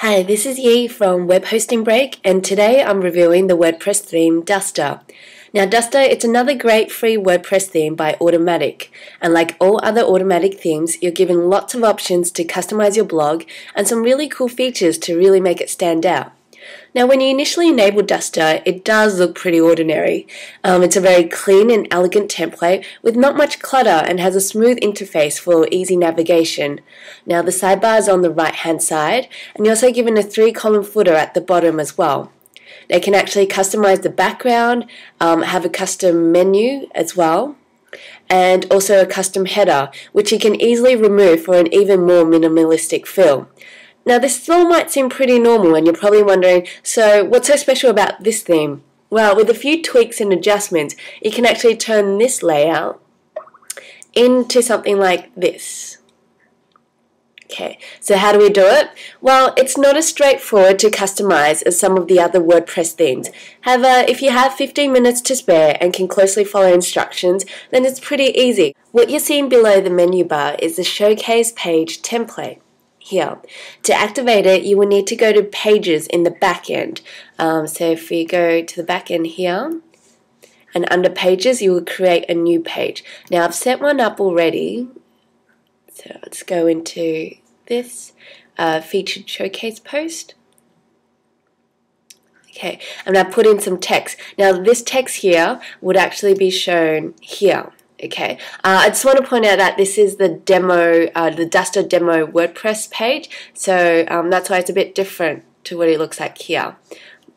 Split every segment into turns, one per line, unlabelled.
Hi, this is Yi from Web Hosting Break, and today I'm reviewing the WordPress theme Duster. Now Duster, it's another great free WordPress theme by Automatic, and like all other Automatic themes, you're given lots of options to customize your blog and some really cool features to really make it stand out. Now when you initially enable Duster, it does look pretty ordinary. It's a very clean and elegant template with not much clutter and has a smooth interface for easy navigation. Now the sidebar is on the right hand side, and you're also given a 3-column footer at the bottom as well. They can actually customize the background, have a custom menu as well, and also a custom header, which you can easily remove for an even more minimalistic feel. Now this still might seem pretty normal, and you're probably wondering, so what's so special about this theme? Well, with a few tweaks and adjustments, you can actually turn this layout into something like this. Okay, so how do we do it? Well, it's not as straightforward to customize as some of the other WordPress themes. However, if you have 15 minutes to spare and can closely follow instructions, then it's pretty easy. What you're seeing below the menu bar is the Showcase Page template. Here. To activate it, you will need to go to Pages in the backend. So if we go to the backend here, and under Pages, you will create a new page. Now I've set one up already, so let's go into this featured showcase post. Okay, and I put in some text. Now this text here would actually be shown here. Okay, I just want to point out that this is the demo, the Duster demo WordPress page, so that's why it's a bit different to what it looks like here.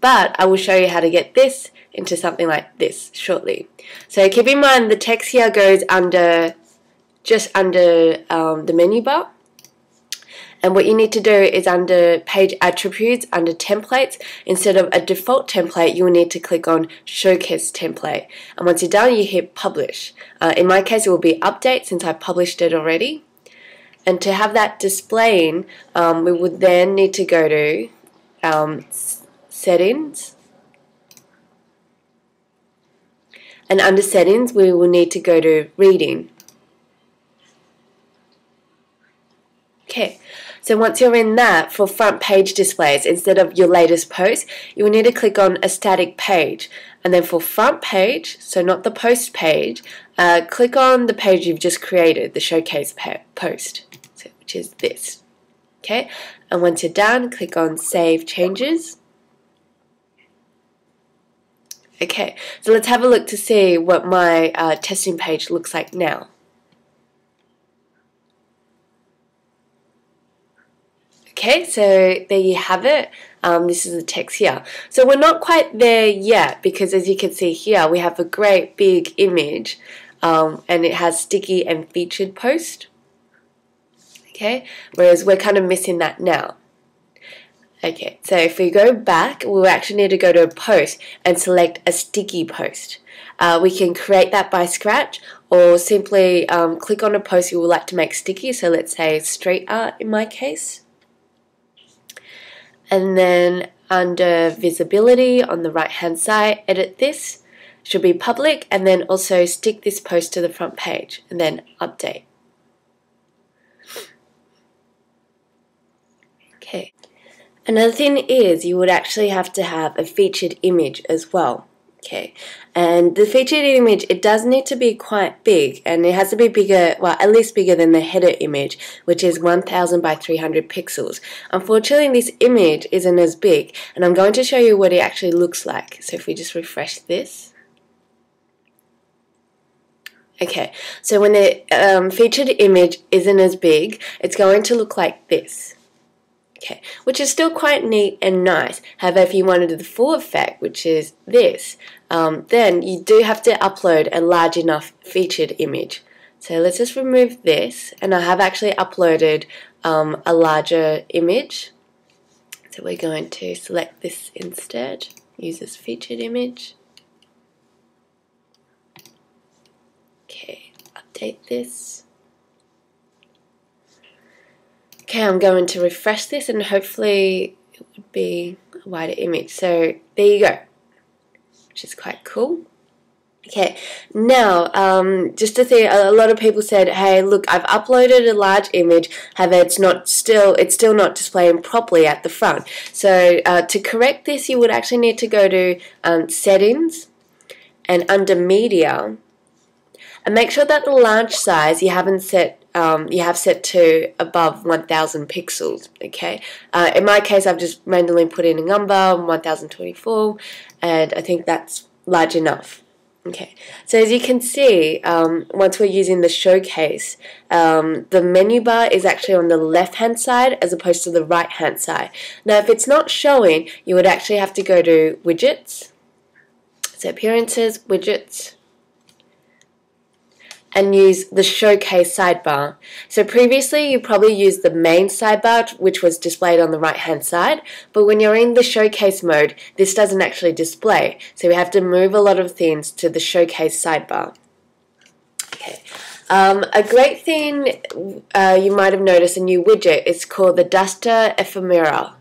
But I will show you how to get this into something like this shortly. So keep in mind the text here goes under, just under the menu bar. And what you need to do is under Page Attributes, under Templates, instead of a default template, you will need to click on Showcase Template. And once you're done, you hit Publish. In my case, it will be Update since I published it already. And to have that displaying, we would then need to go to Settings. And under Settings, we will need to go to Reading. Okay, so once you're in that, for front page displays, instead of your latest post, you will need to click on a static page. And then for front page, so not the post page, click on the page you've just created, the showcase post, so, which is this. Okay, and once you're done, click on Save Changes. Okay, so let's have a look to see what my testing page looks like now. Okay, so there you have it. This is the text here. So we're not quite there yet because as you can see here, we have a great big image and it has sticky and featured post. Okay, whereas we're kind of missing that now. Okay, so if we go back, we'll actually need to go to a post and select a sticky post. We can create that by scratch or simply click on a post you would like to make sticky. So let's say street art in my case. And then under visibility on the right hand side, edit this, should be public, and then also stick this post to the front page and then update. Okay. Another thing is you would actually have to have a featured image as well. Okay, and the featured image, it does need to be quite big, and it has to be bigger, well, at least bigger than the header image, which is 1000 by 300 pixels. Unfortunately, this image isn't as big, and I'm going to show you what it actually looks like. So if we just refresh this. Okay, so when the featured image isn't as big, it's going to look like this. Okay, which is still quite neat and nice. However, if you wanted the full effect, which is this, then you do have to upload a large enough featured image. So let's just remove this, and I have actually uploaded a larger image. So we're going to select this instead, use this featured image. Okay, update this. Okay, I'm going to refresh this and hopefully it would be a wider image. So there you go, which is quite cool. Okay, now, just to say, a lot of people said, hey, look, I've uploaded a large image, however, it's still not displaying properly at the front. So, to correct this, you would actually need to go to Settings, and under Media, and make sure that the large size you have set to above 1000 pixels, okay? In my case, I've just randomly put in a number, 1024, and I think that's large enough. Okay, so as you can see, once we're using the showcase, the menu bar is actually on the left-hand side as opposed to the right-hand side. Now, if it's not showing, you would actually have to go to Widgets, so Appearances, Widgets, and use the showcase sidebar. So previously you probably used the main sidebar, which was displayed on the right hand side, but when you're in the showcase mode, this doesn't actually display. So we have to move a lot of things to the showcase sidebar. Okay. A great thing you might have noticed, a new widget, is called the Duster Ephemera.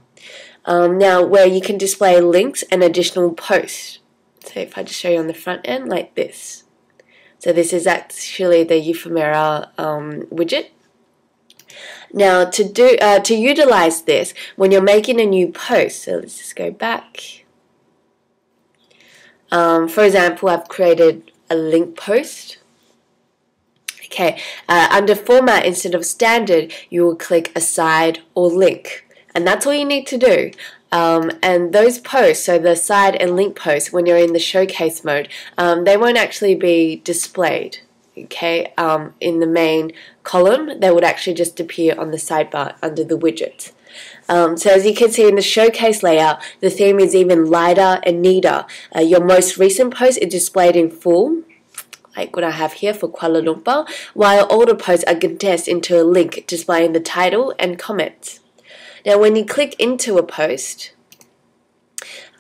Now, where you can display links and additional posts. So if I just show you on the front end like this. So this is actually the ephemera widget. Now to utilize this, when you're making a new post, so let's just go back. For example, I've created a link post. Okay, under Format, instead of Standard, you will click Aside or Link. And that's all you need to do. And those posts, so the side and link posts, when you're in the showcase mode, they won't actually be displayed, okay, in the main column. They would actually just appear on the sidebar under the widget. So as you can see in the showcase layout, the theme is even lighter and neater. Your most recent post is displayed in full, like what I have here for Kuala Lumpur, while older posts are condensed into a link displaying the title and comments. Now when you click into a post,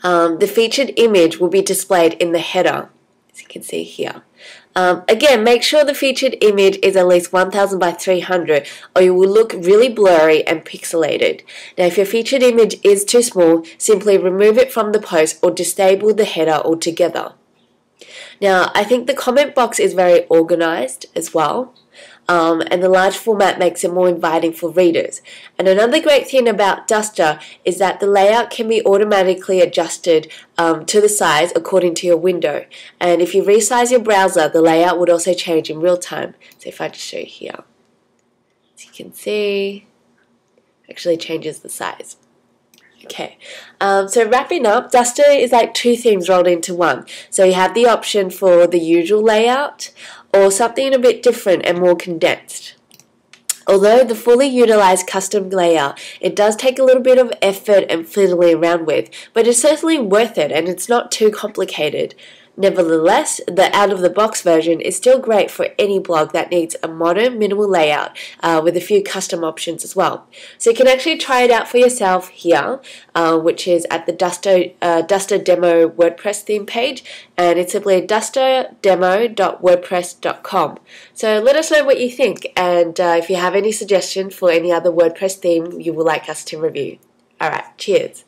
the featured image will be displayed in the header, as you can see here. Again, make sure the featured image is at least 1000 by 300 or you will look really blurry and pixelated. Now if your featured image is too small, simply remove it from the post or disable the header altogether. Now I think the comment box is very organized as well. And the large format makes it more inviting for readers. And another great thing about Duster is that the layout can be automatically adjusted to the size according to your window. And if you resize your browser, the layout would also change in real time. So if I just show you here, as you can see, it actually changes the size. Okay, so wrapping up, Duster is like two themes rolled into one. So you have the option for the usual layout or something a bit different and more condensed. Although the fully utilized custom layout, it does take a little bit of effort and fiddling around with, but it's certainly worth it and it's not too complicated. Nevertheless, the out-of-the-box version is still great for any blog that needs a modern, minimal layout with a few custom options as well. So you can actually try it out for yourself here, which is at the Duster Demo WordPress theme page, and it's simply dusterdemo.wordpress.com. So let us know what you think, and if you have any suggestions for any other WordPress theme you would like us to review. Alright, cheers!